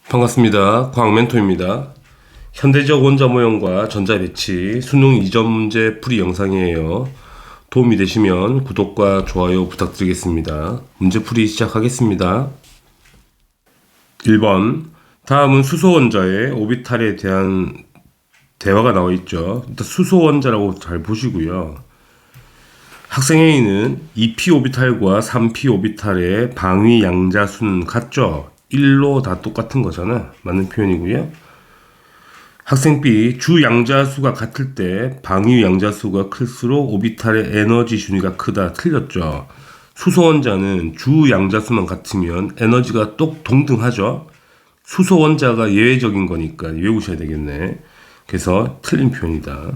반갑습니다. 과학멘토입니다. 현대적 원자 모형과 전자 배치 수능 2점 문제 풀이 영상이에요. 도움이 되시면 구독과 좋아요 부탁드리겠습니다. 문제 풀이 시작하겠습니다. 1번. 다음은 수소 원자의 오비탈에 대한 대화가 나와 있죠. 일단 수소 원자라고 잘 보시고요. 학생 A는 2p 오비탈과 3p 오비탈의 방위 양자수는 같죠? 1로 다 똑같은 거잖아. 맞는 표현이고요. 학생 B, 주 양자수가 같을 때 방위 양자수가 클수록 오비탈의 에너지 준위가 크다. 틀렸죠. 수소 원자는 주 양자수만 같으면 에너지가 똑 동등하죠. 수소 원자가 예외적인 거니까 외우셔야 되겠네. 그래서 틀린 표현이다.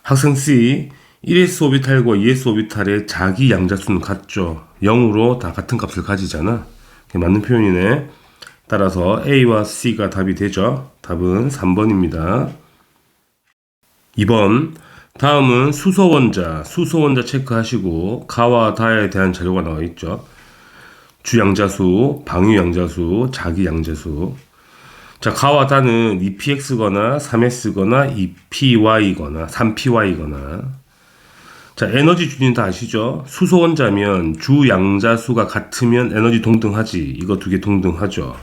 학생 C, 1s 오비탈과 2s 오비탈의 자기 양자수는 같죠. 0으로 다 같은 값을 가지잖아. 맞는 표현이네. 따라서 A와 C가 답이 되죠. 답은 3번입니다. 2번. 다음은 수소 원자 체크하시고 가와 다에 대한 자료가 나와 있죠. 주 양자수, 방위 양자수, 자기 양자수. 자, 가와 다는 2px거나 3s거나 2py거나 3py거나. 자, 에너지 준위는 다 아시죠? 수소 원자면 주 양자수가 같으면 에너지 동등하지. 이거 두 개 동등하죠.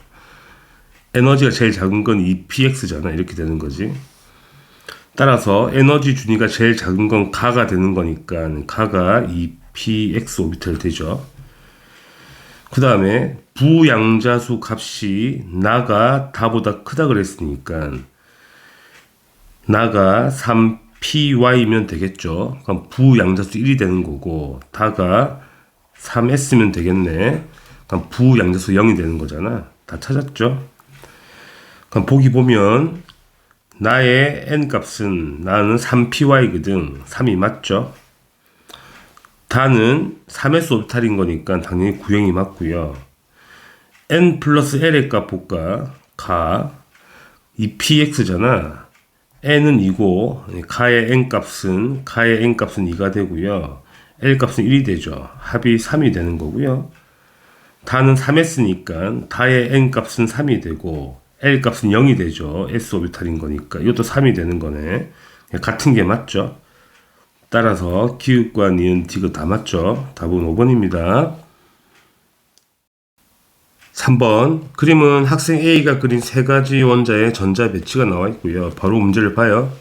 에너지가 제일 작은 건 2px잖아. 이렇게 되는 거지. 따라서 에너지 준위가 제일 작은 건 가가 되는 거니까 가가 2px 오비탈 되죠. 그 다음에 부양자수 값이 나가 다보다 크다 그랬으니까 나가 3py면 되겠죠. 그럼 부양자수 1이 되는 거고 다가 3s면 되겠네. 그럼 부양자수 0이 되는 거잖아. 다 찾았죠? 그럼 보기 보면 나의 n값은 나는 3py거든. 3이 맞죠? 다는 3s 오비탈인 거니까 당연히 구형이 맞고요. n 플러스 l의 값 볼까? 가 2px잖아. n은 2고 가의 n값은 2가 되고요. l값은 1이 되죠. 합이 3이 되는 거고요. 다는 3s니까 다의 n값은 3이 되고 l값은 0이 되죠. s 오비탈인 거니까 이것도 3이 되는 거네. 같은 게 맞죠. 따라서 기읍과 니은, 디귿 다 맞죠. 답은 5번입니다. 3번. 그림은 학생 A가 그린 세 가지 원자의 전자 배치가 나와 있고요. 바로 문제를 봐요.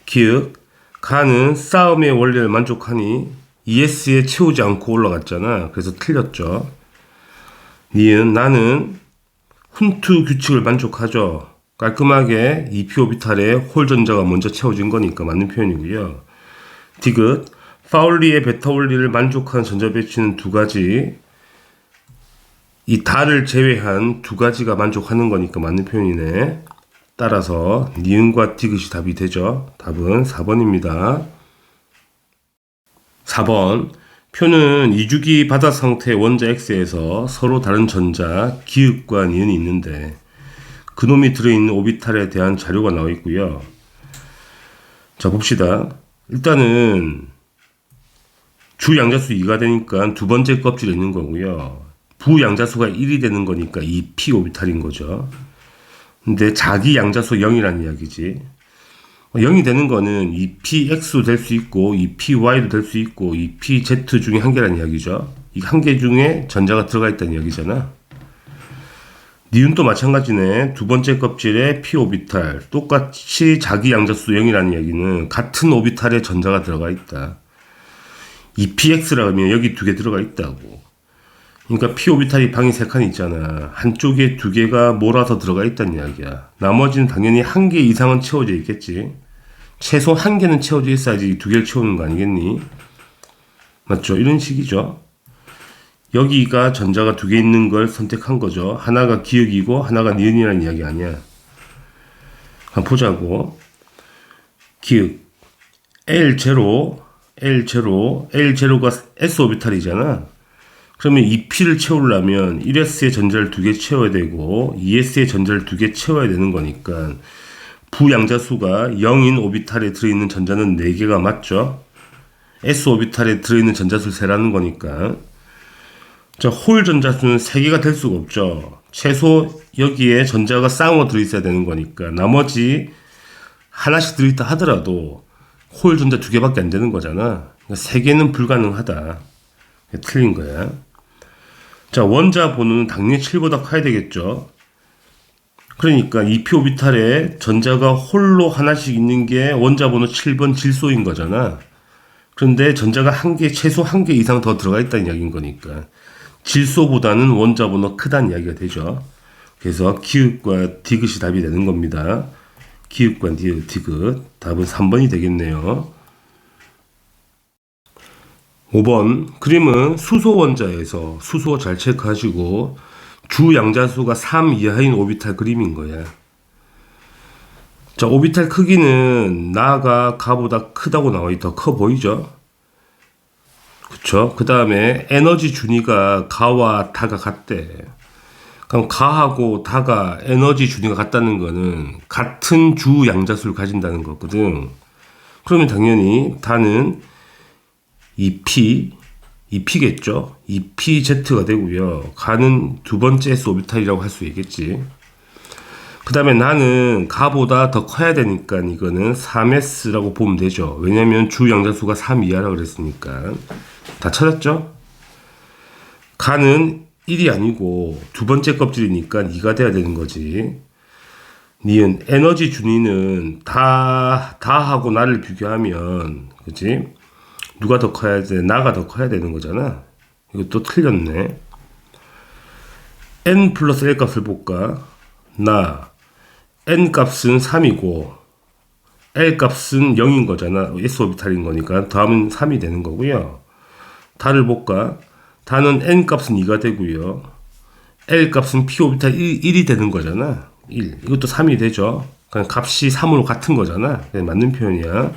기읍. 가는 싸움의 원리를 만족하니 ES에 채우지 않고 올라갔잖아. 그래서 틀렸죠. 니은. 나는 훈트 규칙을 만족하죠. 깔끔하게 2p 오비탈에 홀 전자가 먼저 채워진 거니까 맞는 표현이고요. 디귿. 파울리의 베타 원리를 만족한 전자 배치는 두 가지. 이 다를 제외한 두 가지가 만족하는 거니까 맞는 표현이네. 따라서 니은과 디귿이 답이 되죠. 답은 4번입니다. 4번. 표는 이주기 바다 상태 원자 X에서 서로 다른 전자 기읍과 니은이 있는데 그놈이 들어있는 오비탈에 대한 자료가 나와 있고요. 자, 봅시다. 일단은 주 양자수 2가 되니까 두 번째 껍질에 있는 거고요. 부양자수가 1이 되는 거니까 2p 오비탈인 거죠. 근데 자기 양자수 0이라는 이야기지. 0이 되는 거는 2px도 될 수 있고 2py도 될 수 있고 2pz 중에 한 개라는 이야기죠. 이 한 개 중에 전자가 들어가 있다는 이야기잖아. 니은도 마찬가지네. 두 번째 껍질에 p 오비탈. 똑같이 자기 양자수 0이라는 이야기는 같은 오비탈에 전자가 들어가 있다. 2px라 하면 여기 두 개 들어가 있다고. 그러니까 p 오비탈이 방이 세 칸 있잖아. 한쪽에 두 개가 몰아서 들어가 있다는 이야기야. 나머지는 당연히 한 개 이상은 채워져 있겠지. 최소 한 개는 채워져 있어야지 두 개를 채우는 거 아니겠니? 맞죠? 이런 식이죠. 여기가 전자가 두 개 있는 걸 선택한 거죠. 하나가 기역이고 하나가 니은이라는 이야기 아니야. 한번 보자고. 기역 L0가 S 오비탈이잖아. 그러면 2p를 채우려면 1s의 전자를 두 개 채워야 되고 2s의 전자를 두 개 채워야 되는 거니까 부양자수가 0인 오비탈에 들어있는 전자는 4개가 맞죠? s 오비탈에 들어있는 전자수 세라는 거니까 자, 홀 전자수는 3개가 될 수가 없죠. 최소 여기에 전자가 쌍으로 들어있어야 되는 거니까 나머지 하나씩 들어있다 하더라도 홀 전자 2개밖에 안 되는 거잖아. 그러니까 3개는 불가능하다. 틀린 거야. 자, 원자 번호는 당연히 7보다 커야 되겠죠. 그러니까 2p 오비탈에 전자가 홀로 하나씩 있는 게 원자 번호 7번 질소인 거잖아. 그런데 전자가 최소 1개 이상 더 들어가 있다는 이야기인 거니까 질소보다는 원자 번호 크다는 이야기가 되죠. 그래서 기읍과 디귿이 답이 되는 겁니다. 기읍과 디귿. 답은 3번이 되겠네요. 5번 그림은 수소 원자에서 수소 잘 체크하시고 주 양자수가 3 이하인 오비탈 그림인 거야. 자, 오비탈 크기는 나가 가보다 크다고 나와 있다. 커 보이죠? 그쵸? 그 다음에 에너지 준위가 가와 다가 같대. 그럼 가하고 다가 에너지 준위가 같다는 거는 같은 주 양자수를 가진다는 거거든. 그러면 당연히 다는 2p겠죠? 2pz가 되고요. 가는 두 번째 s 오비탈이라고 할 수 있겠지. 그 다음에 나는 가보다 더 커야 되니까 이거는 3s라고 보면 되죠. 왜냐면 주 양자수가 3 이하라고 그랬으니까. 다 찾았죠? 가는 1이 아니고 두 번째 껍질이니까 2가 돼야 되는 거지. 니은 에너지 준위는 다하고 나를 비교하면 그치? 누가 더 커야 돼? 나가 더 커야 되는 거잖아. 이것도 틀렸네. n 플러스 l 값을 볼까? n 값은 3이고 l 값은 0인 거잖아. s 오비탈인 거니까 다음은 3이 되는 거고요. 다를 볼까? 다는 n 값은 2가 되고요. l 값은 p 오비탈 1이 되는 거잖아. 1. 이것도 3이 되죠. 그냥 값이 3으로 같은 거잖아. 맞는 표현이야.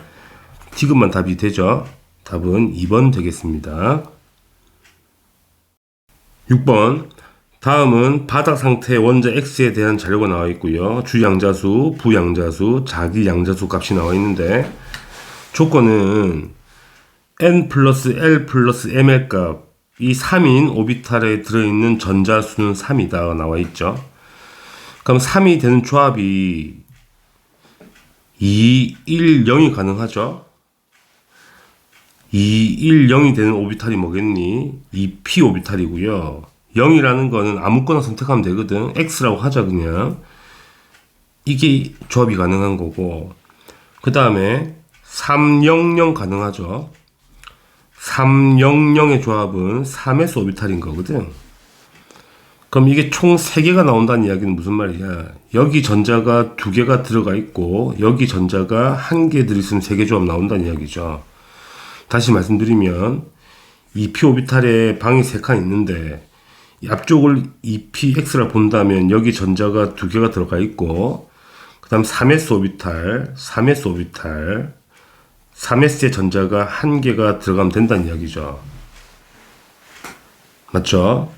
디귿만 답이 되죠. 답은 2번 되겠습니다. 6번 다음은 바닥 상태 원자 X에 대한 자료가 나와 있고요. 주양자수, 부양자수, 자기양자수 값이 나와 있는데 조건은 n 플러스 l 플러스 ml 값이 3인 오비탈에 들어있는 전자수는 3이다 나와 있죠. 그럼 3이 되는 조합이 2, 1, 0이 가능하죠. 2, 1, 0이 되는 오비탈이 뭐겠니? 2p 오비탈이고요. 0이라는 거는 아무거나 선택하면 되거든. x라고 하자 그냥. 이게 조합이 가능한 거고 그 다음에 300 가능하죠. 300의 조합은 3s 오비탈인 거거든. 그럼 이게 총 3개가 나온다는 이야기는 무슨 말이야? 여기 전자가 2개가 들어가 있고 여기 전자가 1개 들어있으면 3개 조합 나온다는 이야기죠. 다시 말씀드리면 2p 오비탈에 방이 3칸 있는데 앞쪽을 2px라 본다면 여기 전자가 2개가 들어가 있고 그 다음 3s 오비탈 3s의 전자가 1개가 들어가면 된다는 이야기죠. 맞죠?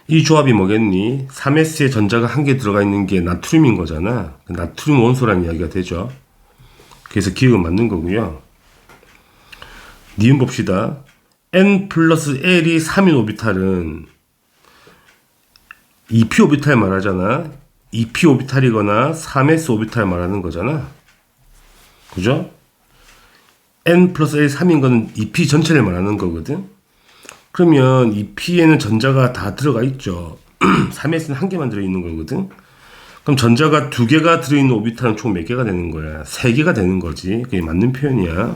이 조합이 뭐겠니? 3s의 전자가 1개 들어가 있는 게 나트륨인 거잖아. 나트륨 원소라는 이야기가 되죠. 그래서 기억은 맞는 거고요. 니은 봅시다. n 플러스 l이 3인 오비탈은 2p 오비탈 말하잖아. 2p 오비탈이거나 3s 오비탈 말하는 거잖아. 그죠? n 플러스 l 3인 거는 2p 전체를 말하는 거거든. 그러면 2p에는 전자가 다 들어가 있죠. 3s는 1개만 들어있는 거거든. 그럼 전자가 2개가 들어있는 오비탈은 총 몇 개가 되는 거야? 3개가 되는 거지. 그게 맞는 표현이야.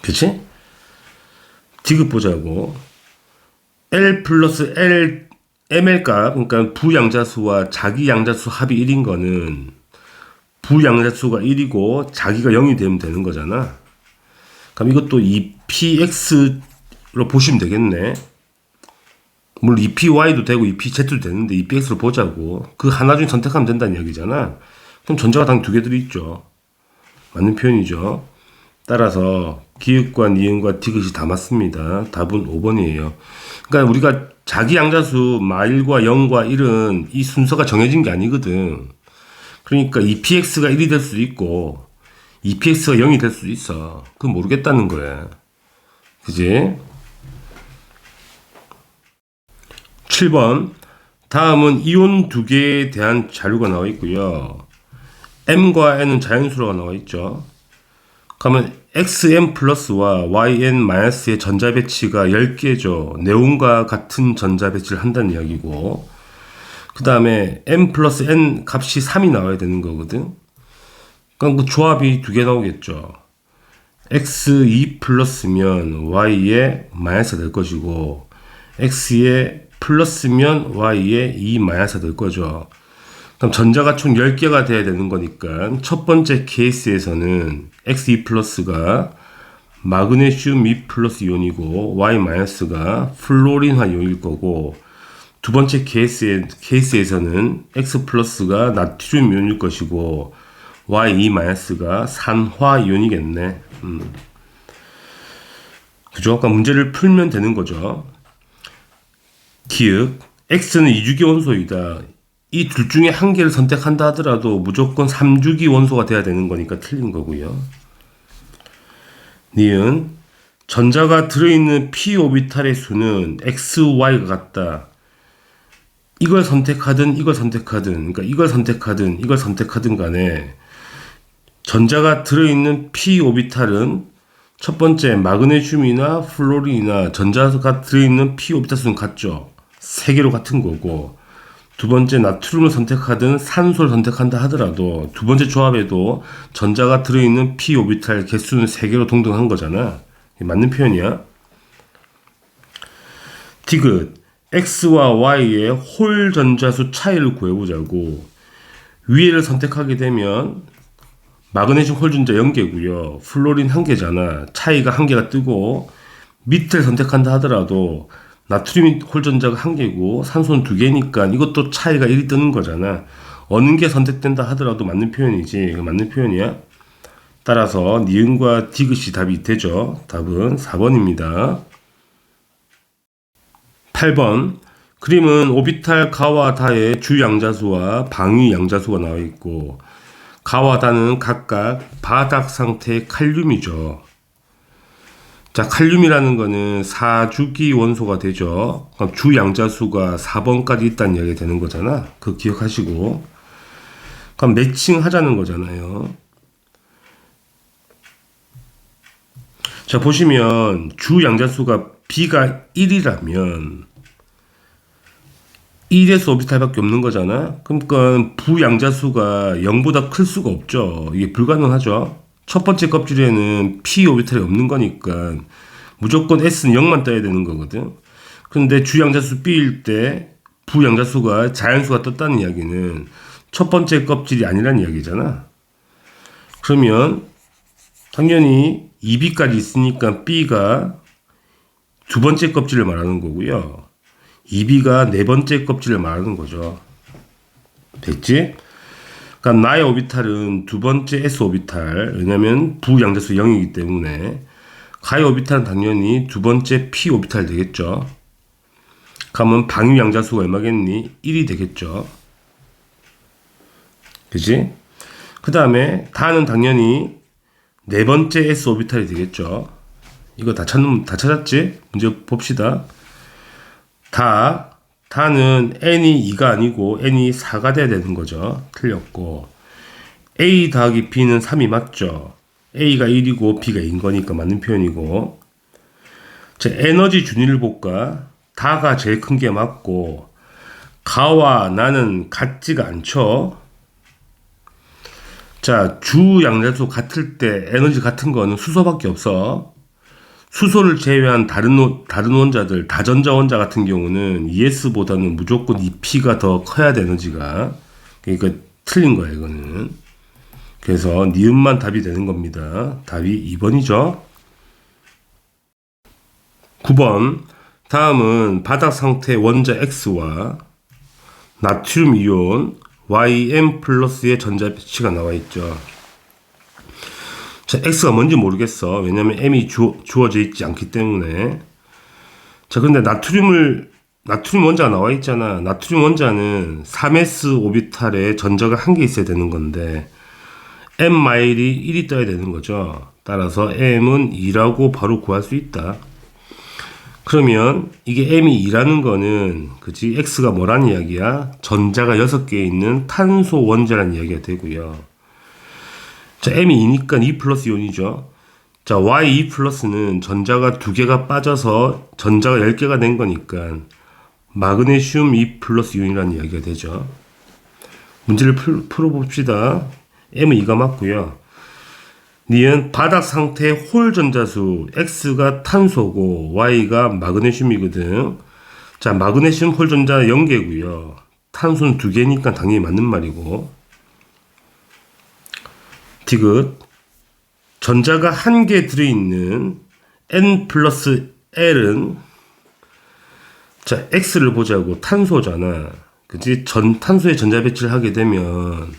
그치? 디귿 보자고. L 플러스 L, ML 값, 그러니까 부양자수와 자기양자수 합이 1인 거는 부양자수가 1이고 자기가 0이 되면 되는 거잖아. 그럼 이것도 2px로 보시면 되겠네. 물론 2py도 되고 2pz도 되는데 2px로 보자고. 그 하나 중에 선택하면 된다는 이야기잖아. 그럼 전자가 당연히 2개 들어있죠. 맞는 표현이죠. 따라서 기읍과 니은과 디귿이 다 맞습니다. 답은 5번이에요. 그러니까 우리가 자기 양자수 마1과 0과 1은 이 순서가 정해진 게 아니거든. 그러니까 2px가 1이 될 수도 있고 2px가 0이 될 수도 있어. 그건 모르겠다는 거야. 그지? 7번. 다음은 이온 두 개에 대한 자료가 나와 있고요. m과 n은 자연수로가 나와 있죠. 그러면 xn 플러스와 yn 마이너스의 전자 배치가 10개죠. 네온과 같은 전자 배치를 한다는 이야기고, 그 다음에 m 플러스 n 값이 3이 나와야 되는 거거든. 그럼 그 조합이 두 개 나오겠죠. x2 플러스면 y의 마이너스가 될 것이고, x의 플러스면 y의 2 마이너스가 될 거죠. 그럼 전자가 총 10개가 돼야 되는 거니까 첫 번째 케이스에서는 x2 플러스가 마그네슘 2 플러스 이온이고 y 마이너스가 플로린화 이온일 거고, 두 번째 케이스에서는 x 플러스가 나트륨 이온일 것이고 y2 마이너스가 산화 이온이겠네. 그죠? 그러니까 문제를 풀면 되는 거죠. 기역 x는 2주기 원소이다. 이 둘 중에 한 개를 선택한다 하더라도 무조건 3주기 원소가 돼야 되는 거니까 틀린 거고요. 니은 전자가 들어있는 p 오비탈의 수는 x, y가 같다. 이걸 선택하든 이걸 선택하든, 그러니까 이걸 선택하든 이걸 선택하든 간에 전자가 들어있는 p 오비탈은 첫 번째 마그네슘이나 플로린이나 전자가 들어있는 p 오비탈 수는 같죠. 세 개로 같은 거고, 두 번째 나트륨을 선택하든 산소를 선택한다 하더라도 두 번째 조합에도 전자가 들어있는 p 오비탈 개수는 3개로 동등한 거잖아. 맞는 표현이야. 디귿 x와 y의 홀 전자수 차이를 구해보자고. 위에를 선택하게 되면 마그네슘 홀 전자 0개고요. 플로린 1개잖아. 차이가 1개가 뜨고, 밑을 선택한다 하더라도 나트륨 홀 전자가 1개고 산소는 2개니까 이것도 차이가 1이 뜨는 거잖아. 어느 게 선택된다 하더라도 맞는 표현이지. 맞는 표현이야. 따라서 니은과 디귿이 답이 되죠. 답은 4번입니다. 8번. 그림은 오비탈 가와 다의 주 양자수와 방위 양자수가 나와 있고, 가와 다는 각각 바닥 상태의 칼륨이죠. 자, 칼륨이라는 거는 4주기 원소가 되죠. 그럼 주 양자수가 4번까지 있다는 이야기가 되는 거잖아. 그거 기억하시고. 그럼 매칭 하자는 거잖아요. 자, 보시면 주 양자수가 B가 1이라면 1에서 오비탈밖에 없는 거잖아. 그러니까 부양자수가 0보다 클 수가 없죠. 이게 불가능하죠. 첫 번째 껍질에는 P 오비탈이 없는 거니까 무조건 S는 0만 떠야 되는 거거든. 그런데 주양자수 B일 때 부양자수가 자연수가 떴다는 이야기는 첫 번째 껍질이 아니라는 이야기잖아. 그러면 당연히 2B까지 있으니까 B가 두 번째 껍질을 말하는 거고요. 2B가 네 번째 껍질을 말하는 거죠. 됐지? 그러니까 나의 오비탈은 두 번째 S 오비탈, 왜냐면 부양자수 0이기 때문에. 가의 오비탈은 당연히 두 번째 P 오비탈 되겠죠. 그러면 방위 양자수가 얼마겠니? 1이 되겠죠. 그지? 그 다음에 다는 당연히 네 번째 S 오비탈이 되겠죠. 이거 다 찾았지? 문제 봅시다. 다는 n이 2가 아니고 n이 4가 돼야 되는 거죠. 틀렸고, a 더하기 b는 3이 맞죠. a가 1이고 b가 2인 거니까 맞는 표현이고. 자, 에너지 준위를 볼까? 다가 제일 큰 게 맞고, 가와 나는 같지가 않죠. 자, 주 양자수 같을 때 에너지 같은 거는 수소밖에 없어. 수소를 제외한 다른 원자들, 다전자 원자 같은 경우는 ES보다는 무조건 EP가 더 커야 돼, 에너지가. 그러니까 틀린 거야, 이거는. 그래서 니은만 답이 되는 겁니다. 답이 2번이죠. 9번. 다음은 바닥 상태 원자 X와 나트륨 이온 YM 플러스의 전자 배치가 나와 있죠. 자, X가 뭔지 모르겠어. 왜냐면 M이 주어져 있지 않기 때문에. 자, 근데 나트륨 원자가 나와 있잖아. 나트륨 원자는 3s 오비탈에 전자가 1개 있어야 되는 건데, M 마일이 1이 떠야 되는 거죠. 따라서 M은 2라고 바로 구할 수 있다. 그러면 이게 m이 2라는 거는 그치 x가 뭐라는 이야기야? 전자가 6개 있는 탄소 원자라는 이야기가 되고요. 자, m이 2니까 2 플러스 이온이죠. 자, y2 플러스는 전자가 2개가 빠져서 전자가 10개가 된 거니까 마그네슘 2 플러스 이온이라는 이야기가 되죠. 문제를 풀어봅시다. m은 2가 맞고요. 니은 바닥 상태 홀 전자수 X가 탄소고 Y가 마그네슘이거든. 자, 마그네슘 홀 전자 0개고요. 탄소는 2개니까 당연히 맞는 말이고. 디귿 전자가 1개 들어있는 N 플러스 L은 자, X를 보자고 탄소잖아. 그치? 탄소의 전자 배치를 하게 되면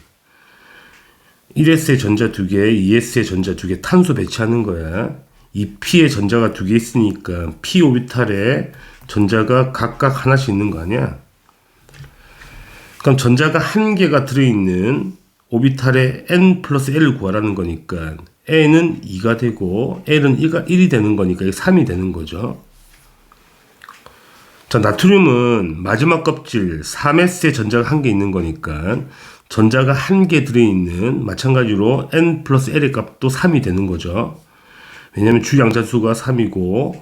1s의 전자 2개, 2s의 전자 2개 탄소 배치하는 거야. 이 P의 전자가 2개 있으니까 P 오비탈에 전자가 각각 하나씩 있는 거 아니야? 그럼 전자가 1개가 들어있는 오비탈에 N 플러스 L을 구하라는 거니까 N은 2가 되고 L은 1이 되는 거니까 3이 되는 거죠. 자, 나트륨은 마지막 껍질 3s의 전자가 1개 있는 거니까 전자가 1개 들어있는 마찬가지로 n 플러스 l의 값도 3이 되는 거죠. 왜냐면 주양자수가 3이고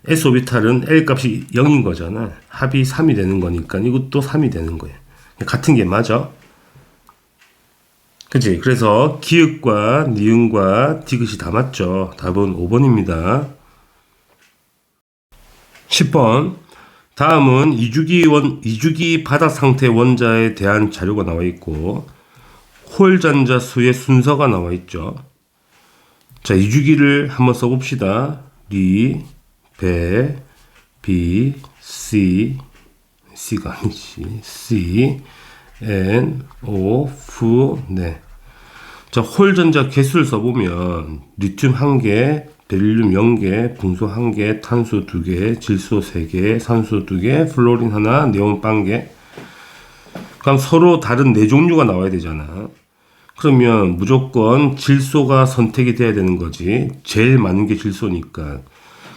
s 오비탈은 l 값이 0인 거잖아. 합이 3이 되는 거니까 이것도 3이 되는 거예요. 같은 게 맞아. 그치? 그래서 기역과 니은과 디귿이 다 맞죠. 답은 5번입니다. 10번 다음은 이주기 바닥 상태 원자에 대한 자료가 나와 있고 홀 전자 수의 순서가 나와 있죠. 자, 이주기를 한번 써봅시다. 리, 배, 비, C가 아니지. C, N, O, F, 네. 자, 홀 전자 개수를 써보면 리튬 1개, 베릴륨 0개, 분소 1개, 탄소 2개, 질소 3개, 산소 2개, 플로린 하나, 네온 1개. 그럼 서로 다른 4종류가 나와야 되잖아. 그러면 무조건 질소가 선택이 돼야 되는 거지. 제일 많은 게 질소니까.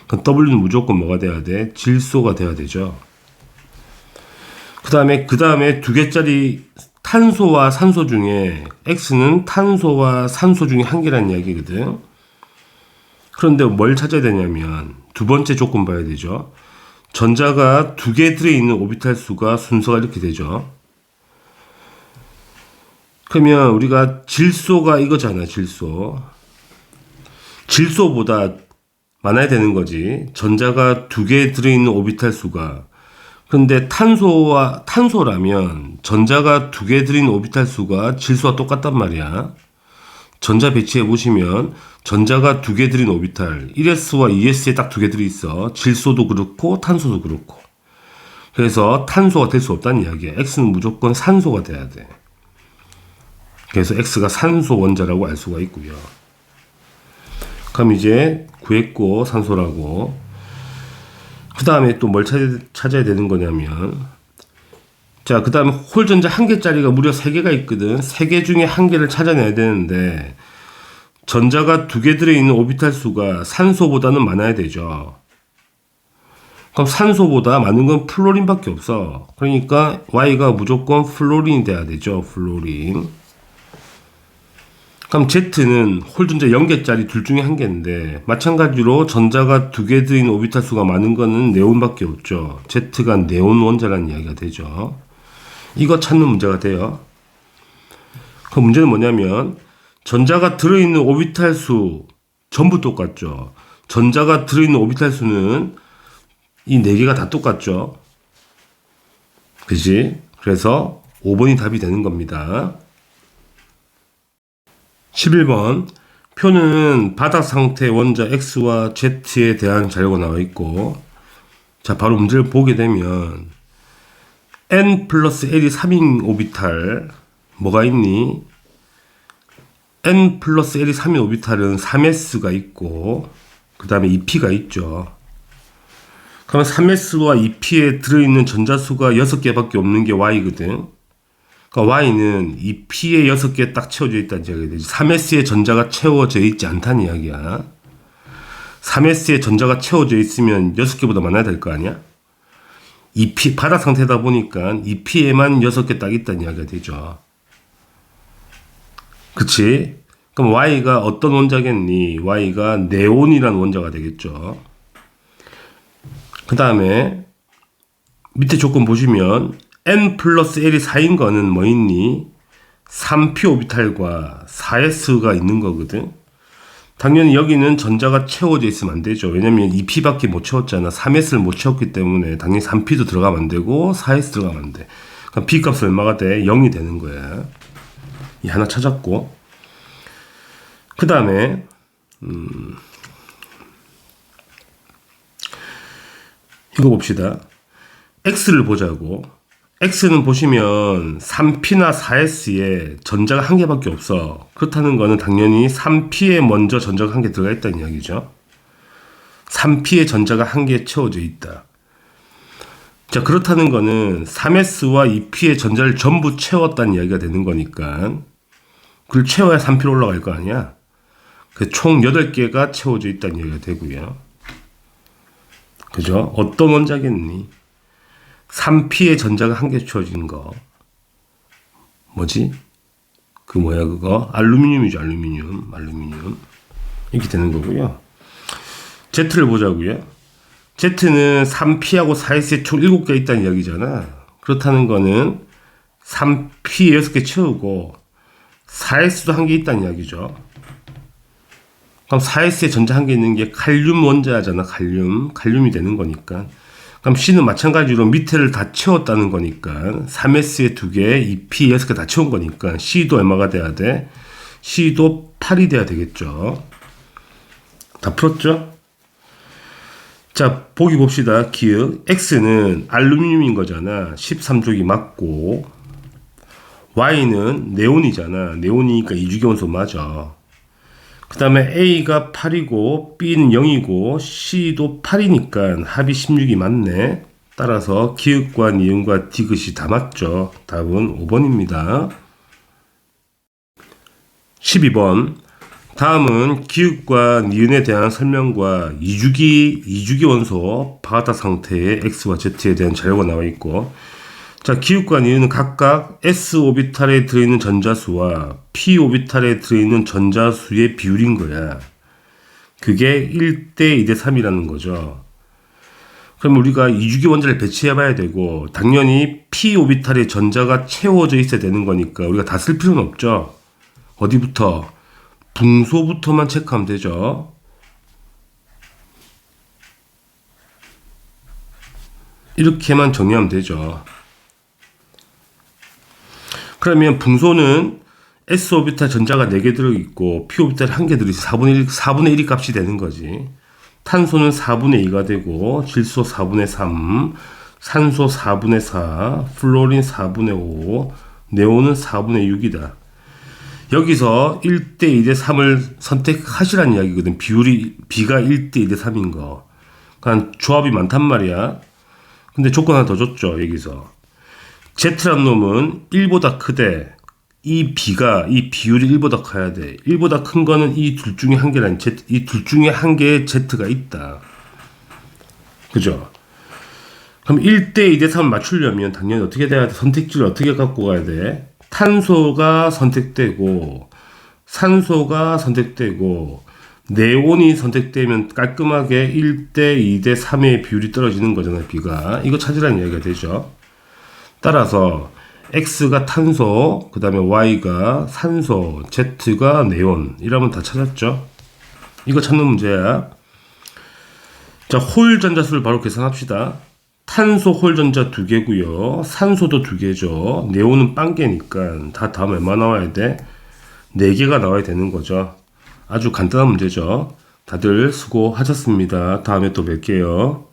그럼 W는 무조건 뭐가 돼야 돼? 질소가 돼야 되죠. 그 다음에 2개짜리 탄소와 산소 중에 X는 탄소와 산소 중에 1개라는 이야기거든. 그런데 뭘 찾아야 되냐면 두 번째 조건 봐야 되죠. 전자가 2개 들어있는 오비탈 수가 순서가 이렇게 되죠. 그러면 우리가 질소가 이거잖아. 질소보다 많아야 되는 거지. 전자가 2개 들어있는 오비탈 수가. 그런데 탄소라면 전자가 2개 들어있는 오비탈 수가 질소와 똑같단 말이야. 전자 배치해 보시면 전자가 2개 들인 오비탈 1s와 2s에 딱 2개 들어있어. 질소도 그렇고 탄소도 그렇고. 그래서 탄소가 될 수 없다는 이야기야. X는 무조건 산소가 돼야 돼. 그래서 X가 산소 원자라고 알 수가 있고요. 그럼 이제 구했고 산소라고. 그 다음에 또 뭘 찾아야 되는 거냐면 자, 그 다음에 홀 전자 1개짜리가 무려 3개가 있거든. 3개 중에 1개를 찾아내야 되는데 전자가 2개 들어있는 오비탈 수가 산소보다는 많아야 되죠. 그럼 산소보다 많은 건 플로린밖에 없어. 그러니까 Y가 무조건 플로린이 돼야 되죠. 플로린. 그럼 Z는 홀 전자 0개짜리 둘 중에 1개인데 마찬가지로 전자가 2개 들어있는 오비탈 수가 많은 거는 네온밖에 없죠. Z가 네온 원자라는 이야기가 되죠. 이거 찾는 문제가 돼요. 그 문제는 뭐냐면 전자가 들어있는 오비탈 수 전부 똑같죠. 전자가 들어있는 오비탈 수는 이 4개가 다 똑같죠. 그치? 그래서 5번이 답이 되는 겁니다. 11번 표는 바닥 상태 원자 X와 Z에 대한 자료가 나와 있고 자, 바로 문제를 보게 되면 N 플러스 L이 3인 오비탈 뭐가 있니? N 플러스 L이 3인 오비탈은 3s가 있고 그 다음에 2p가 있죠. 그러면 3s와 2p에 들어있는 전자수가 6개밖에 없는 게 Y거든. 그러니까 Y는 2p에 6개 딱 채워져 있다는 이야기가 되지. 3s의 전자가 채워져 있지 않다는 이야기야. 3s에 전자가 채워져 있으면 6개보다 많아야 될 거 아니야? 2p 바닥 상태다 보니까 2p에만 6개 딱 있다는 이야기가 되죠. 그치? 그럼 Y가 어떤 원자겠니? Y가 네온이라는 원자가 되겠죠. 그 다음에 밑에 조건 보시면 N 플러스 L이 4인 거는 뭐 있니? 3p 오비탈과 4s가 있는 거거든. 당연히 여기는 전자가 채워져 있으면 안 되죠. 왜냐면 2p밖에 못 채웠잖아. 3s를 못 채웠기 때문에 당연히 3p도 들어가면 안 되고 4s 들어가면 안 돼. 그럼 p 값은 얼마가 돼? 0이 되는 거야. 이 하나 찾았고, 그 다음에 이거 봅시다. x를 보자고. x는 보시면 3p나 4s에 전자가 한 개밖에 없어. 그렇다는 거는 당연히 3p에 먼저 전자가 한 개 들어가 있다는 이야기죠. 3p에 전자가 한 개 채워져 있다. 자, 그렇다는 거는 3s와 2p의 전자를 전부 채웠다는 이야기가 되는 거니까 그걸 채워야 3p로 올라갈 거 아니야. 총 8개가 채워져 있다는 이야기가 되고요. 그죠? 어떤 원자겠니? 3p의 전자가 한 개 채워진 거. 뭐지? 그 뭐야 그거? 알루미늄이죠. 알루미늄. 이렇게 되는 거고요. Z를 보자고요. Z는 3p하고 4s에 총 7개 있다는 이야기잖아. 그렇다는 거는 3p에 6개 채우고 4s도 한 개 있다는 이야기죠. 그럼 4s에 전자 한 개 있는 게 칼륨 원자잖아. 칼륨이 되는 거니까. 그럼 C는 마찬가지로 밑에를 다 채웠다는 거니까 3s에 2개, 2p 6개 다 채운 거니까 C도 얼마가 돼야 돼? C도 8이 돼야 되겠죠. 다 풀었죠? 자, 보기 봅시다. 기억. X는 알루미늄인 거잖아. 13족이 맞고, Y는 네온이잖아. 네온이니까 이주기원소 맞아. 그 다음에 A가 8이고 B는 0이고 C도 8이니까 합이 16이 맞네. 따라서 기역과 니은과 디귿이 다 맞죠. 답은 5번입니다. 12번. 다음은 기역과 니은에 대한 설명과 이주기 원소 바다 상태의 X와 Z에 대한 자료가 나와 있고, 자, 기역과 니은은 각각 S 오비탈에 들어있는 전자수와 P 오비탈에 들어있는 전자수의 비율인 거야. 그게 1대 2대 3이라는 거죠. 그럼 우리가 이주기 원자를 배치해 봐야 되고, 당연히 P 오비탈에 전자가 채워져 있어야 되는 거니까 우리가 다 쓸 필요는 없죠. 어디부터? 붕소부터만 체크하면 되죠. 이렇게만 정리하면 되죠. 그러면 붕소는 S오비탈 전자가 4개 들어있고 P오비탈 1개 들어있어. 4분의 1이 값이 되는 거지. 탄소는 4분의 2가 되고 질소 4분의 3, 산소 4분의 4, 플로린 4분의 5, 네온은 4분의 6이다. 여기서 1대 2대 3을 선택하시라는 이야기거든. B가 1대 2대 3인 거. 그러니까 조합이 많단 말이야. 근데 조건 하나 더 줬죠. 여기서 Z라는 놈은 1보다 크대. 이 비율이 1보다 커야 돼. 1보다 큰 거는 이 둘 중에 한 개라는 이 둘 중에 한 개의 Z가 있다. 그죠? 그럼 1대 2대 3을 맞추려면 당연히 어떻게 돼야 돼? 선택지를 어떻게 갖고 가야 돼? 탄소가 선택되고 산소가 선택되고 네온이 선택되면 깔끔하게 1대 2대 3의 비율이 떨어지는 거잖아요. B가. 이거 찾으라는 이야기가 되죠. 따라서 X가 탄소, 그 다음에 Y가 산소, Z가 네온. 이러면 다 찾았죠. 이거 찾는 문제야. 자, 홀 전자수를 바로 계산합시다. 탄소 홀 전자 2개고요. 산소도 2개죠. 네온은 빵개니까 다 다음 얼마 나와야 돼? 4개가 나와야 되는 거죠. 아주 간단한 문제죠. 다들 수고하셨습니다. 다음에 또 뵐게요.